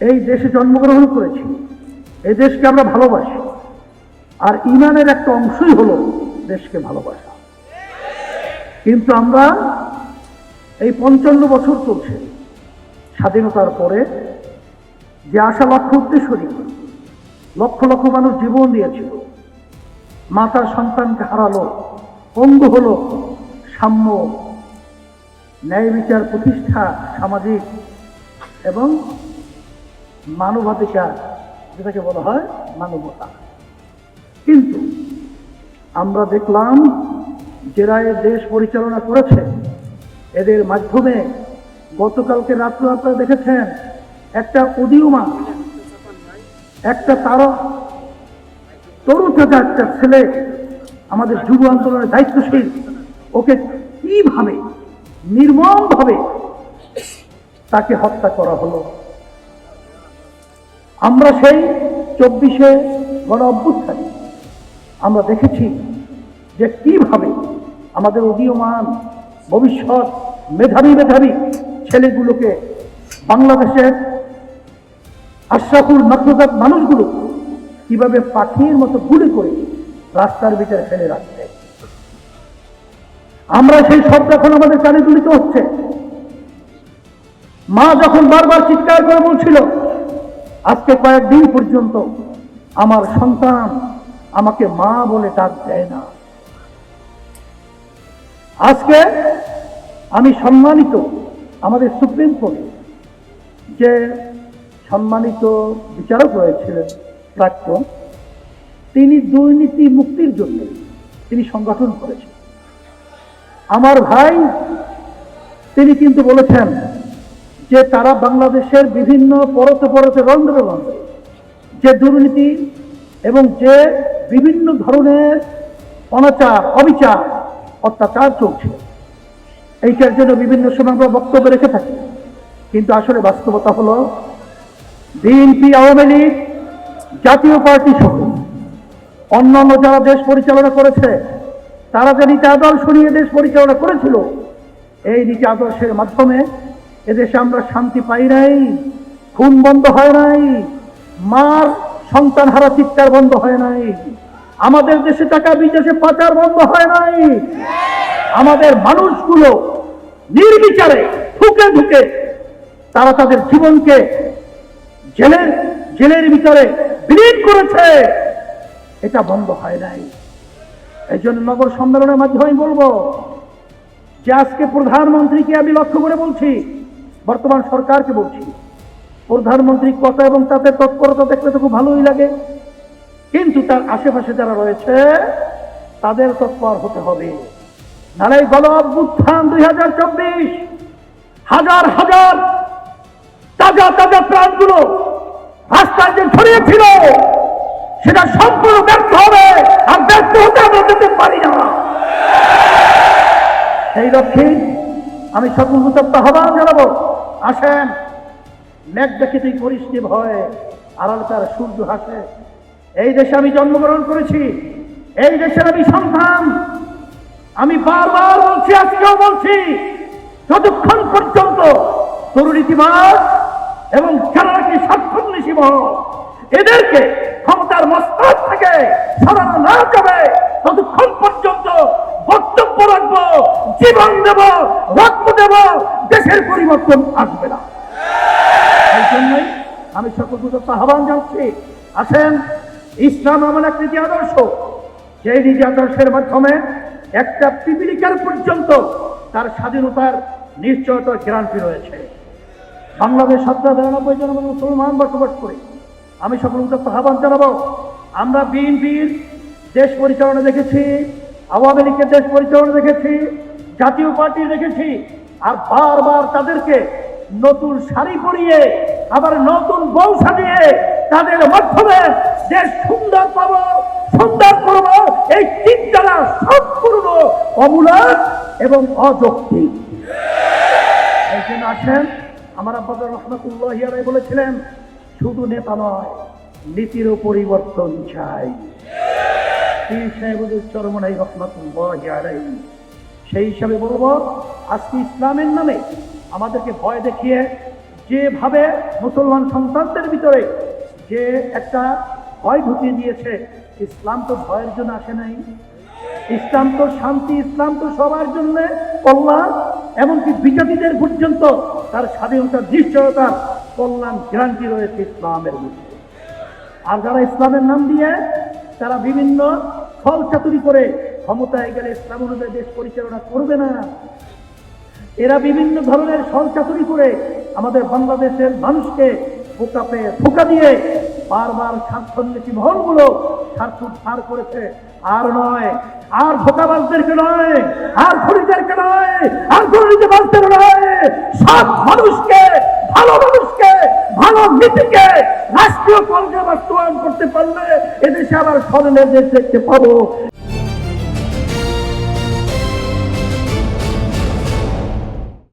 এই দেশে জন্মগ্রহণ করেছি, এই দেশকে আমরা ভালোবাসি, আর ইমানের একটা অংশই হলো দেশকে ভালোবাসা। কিন্তু আমরা এই 55 বছর চলছে স্বাধীনতার পরে, যে আশা লক্ষ্য উদ্দেশ্য নিয়ে লক্ষ লক্ষ মানুষ জীবন দিয়েছিল, মাতার সন্তানকে হারালো, পঙ্গু হলো, সাম্য, ন্যায় বিচার প্রতিষ্ঠা, সামাজিক এবং মানবাধিকার, যেটাকে বলা হয় মানবতা। কিন্তু আমরা দেখলাম যারা এ দেশ পরিচালনা করেছে, এদের মাধ্যমে গতকালকে রাত্রে আপনারা দেখেছেন একটা উদীয়মান, একটা তরুণ একটা ছেলে, আমাদের যুব আন্দোলনের দায়িত্বশীল, ওকে কিভাবে নির্মমভাবে তাকে হত্যা করা হলো। আমরা সেই 24শে গণ অভ্যুত্থানে আমরা দেখেছি যে কিভাবে আমাদের উদীয়মান ভবিষ্যৎ মেধাবী ছেলেগুলোকে, বাংলাদেশের আশরাফুল মাকলুকাত মানুষগুলো কিভাবে পাখির মতো গুলি করে রাস্তার ভিতরে ফেলে রাখছে। আমরা সেই শব্দ এখন আমাদের কানে তুলিত হচ্ছে। মা যখন বারবার চিৎকার করে বলছিল, আজকে কয়েকদিন পর্যন্ত আমার সন্তান আমাকে মা বলে ডাক দেয় না। আজকে আমি সম্মানিত, আমাদের সুপ্রিম কোর্টে যে সম্মানিত বিচারক রয়েছিলেন প্রাক্তন, তিনি দুর্নীতি মুক্তির জন্য তিনি সংগঠন করেছেন। আমার ভাই তিনি কিন্তু বলেছেন যে তারা বাংলাদেশের বিভিন্ন পরতে রন্ধ্রে যে দুর্নীতি এবং যে বিভিন্ন ধরনের অনাচার, অবিচার, অত্যাচার চলছে, এইটার জন্য বিভিন্ন সময় আমরা বক্তব্য রেখে থাকি। কিন্তু আসলে বাস্তবতা হলো বিএনপি, আওয়ামী লীগ, জাতীয় পার্টি সহ অন্যান্য যারা দেশ পরিচালনা করেছে, তারা যে নীতি আদর্শ নিয়ে দেশ পরিচালনা করেছিল, এই নীতি আদর্শের মাধ্যমে এদেশে আমরা শান্তি পাই নাই, খুন বন্ধ হয় নাই, মার সন্তান হারা চিৎকার বন্ধ হয় নাই, আমাদের দেশে টাকা বিদেশে পাচার বন্ধ হয় নাই, আমাদের মানুষগুলো নির্বিচারে ঢুকে তারা তাদের জীবনকে জেলের ভিতরে বিলীন করেছে, এটা বন্ধ হয় নাই। এই জন্য নগর সম্মেলনের মাধ্যমে আমি বলবো যে আজকে প্রধানমন্ত্রীকে আমি লক্ষ্য করে বলছি, বর্তমান সরকারকে বলছি, প্রধানমন্ত্রী কথা এবং তাদের তৎপরতা দেখলে তো খুব ভালোই লাগে, কিন্তু তার আশেপাশে যারা রয়েছে তাদের তৎপর হতে হবে। নালে গণ অভ্যুত্থান 2024 হাজার হাজার তাজা প্রাণগুলো রাস্তায় যে ছড়িয়েছিল, সেটা সম্পূর্ণ ব্যর্থ হবে, আর ব্যর্থ হতে আমরা যেতে পারি না। সেই লক্ষ্যে আমি সকল আহ্বান জানাবো, আসেন, মেঘ দেখে তুই করিস নি ভয়, আড়াল তার সূর্য হাসে। এই দেশে আমি জন্মগ্রহণ করেছি, এই দেশের আমি সন্তান। আমি বারবার বলছি, আজকেও বলছি, যতক্ষণ পর্যন্ত দুর্নীতিবাজ এবং যারা নাকি স্বার্থান্বেষী এদেরকে ক্ষমতার মস্তক থেকে সরানো না যাবে, ততক্ষণ পর্যন্ত বক্তব্য রাখবো, জীবন দেব, রক্ত দেব, দেশের পরিবর্তন আসবে না। এই জন্যই আমি সকল আহ্বান জানাচ্ছি, আসেন, ইসলাম এমন এক নীতি আদর্শ, সেই নীতি আদর্শের মাধ্যমে একটা পিপিলিকার পর্যন্ত তার স্বাধীনতার নিশ্চয়তার গ্যারান্টি রয়েছে। বাংলাদেশ 97 জন মুসলমান বসবাস করে। আমি সকল আহ্বান জানাবো, আমরা বিএনপির দেশ পরিচালনা দেখেছি, আওয়ামী লীগের দেশ পরিচালনা দেখেছি, জাতীয় পার্টি দেখেছি, আর বারবার তাদেরকে নতুন শাড়ি পরিয়ে আবার নতুন বউ সাজিয়ে তাদের মাধ্যমে দেশ সুন্দর পাবো, সুন্দর করবো, এই চিন্তাটা সম্পূর্ণ অমূলক এবং অযৌক্তিক। এই জন্য আসেন, আমার আব্বা রহমতুল্লাহি আলাইহি বলেছিলেন, শুধু নেতা নয়, নীতিরও পরিবর্তন চাই। পীর সাহেবুদ্দিন চরমনাই রহমতুল্লাহি আলাইহি। সেই হিসাবে বলবো, আজকে ইসলামের নামে আমাদেরকে ভয় দেখিয়ে যেভাবে মুসলমান সন্তানদের ভিতরে যে একটা ভয় ঢুকিয়ে দিয়েছে, ইসলাম তো ভয়ের জন্য আসে নাই। ইসলাম তো শান্তি, ইসলাম তো সবার জন্য কল্যাণ, এমনকি বিজাতিদের পর্যন্ত তার স্বাধীনতার নিশ্চয়তার কল্যাণ গ্যারান্টি রয়েছে ইসলামের মধ্যে। আর যারা ইসলামের নাম দিয়ে তারা বিভিন্ন ছল চাতুরি করে ক্ষমতায় গেলে ইসলাম অনুযায়ী দেশ পরিচালনা করবে না। এরা বিভিন্ন ধরনের ছল চাতুরি করে আমাদের বাংলাদেশের মানুষকে ধোঁকা দিয়ে বারবার স্বার্থন্বেষী মহলগুলো স্বার্থ উদ্ধার করেছে। আর নয়, আর ধোঁকাবাজদেরকে নয়, আর খুনিদেরকে নয়, আর দুর্নীতিবাজদের নয়, সৎ মানুষকে, ভালো মানুষকে, ভালো নীতিকে রাষ্ট্রীয় পর্যায়ে বাস্তবায়ন করতে পারলে এদেশে আবার স্মরণের দেশ দেখতে পাবো।